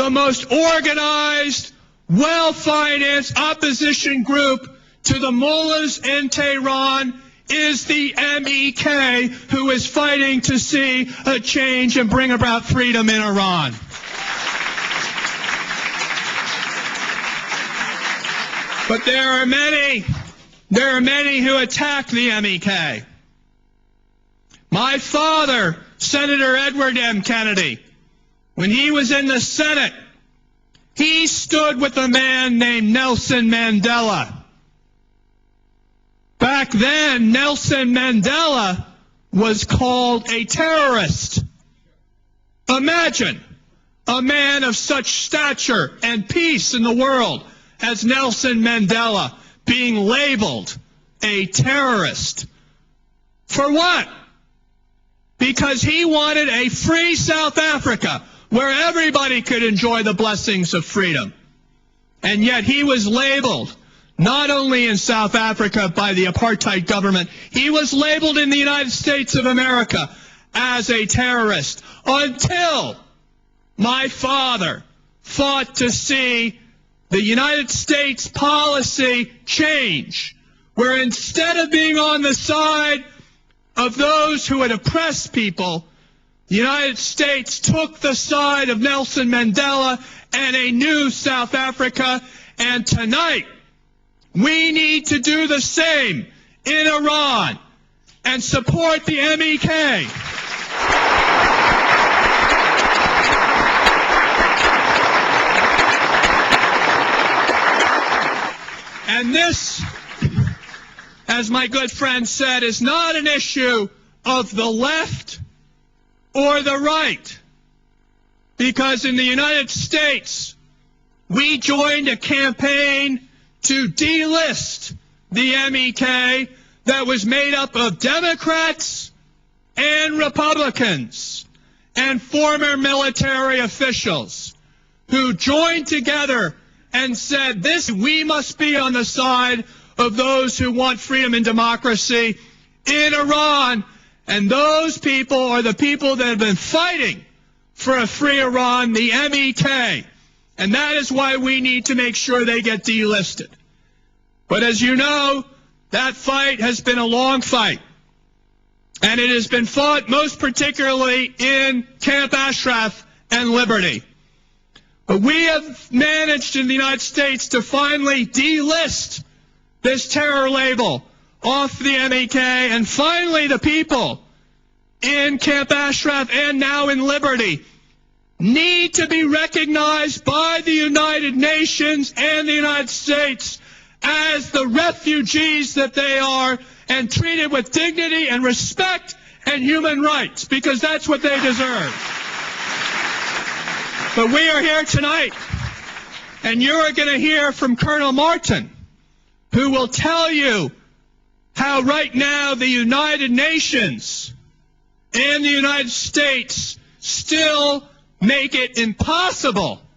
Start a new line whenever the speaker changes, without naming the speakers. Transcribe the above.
the most organized, well-financed opposition group to the mullahs in Tehran is the MEK, who is fighting to see a change and bring about freedom in Iran. But there are many who attack the MEK. My father, Senator Edward M. Kennedy, when he was in the Senate, he stood with a man named Nelson Mandela. Back then, Nelson Mandela was called a terrorist. Imagine a man of such stature and peace in the world as Nelson Mandela being labeled a terrorist. For what? Because he wanted a free South Africa where everybody could enjoy the blessings of freedom. And yet he was labeled not only in South Africa by the apartheid government, he was labeled in the United States of America as a terrorist until my father fought to see the United States policy change, where instead of being on the side of those who had oppressed people, the United States took the side of Nelson Mandela and a new South Africa. And tonight, we need to do the same in Iran and support the MEK. And this, as my good friend said, is not an issue of the left or the right. Because in the United States, we joined a campaign to delist the MEK that was made up of Democrats and Republicans and former military officials who joined together and said, we must be on the side of those who want freedom and democracy in Iran. And those people are the people that have been fighting for a free Iran, the MEK. And that is why we need to make sure they get delisted. But as you know, that fight has been a long fight. And it has been fought most particularly in Camp Ashraf and Liberty. But we have managed in the United States to finally delist this terror label off the MEK, and finally the people in Camp Ashraf and now in Liberty need to be recognized by the United Nations and the United States as the refugees that they are and treated with dignity and respect and human rights, because that's what they deserve. But we are here tonight, and you're going to hear from Colonel Martin, who will tell you how right now the United Nations and the United States still make it impossible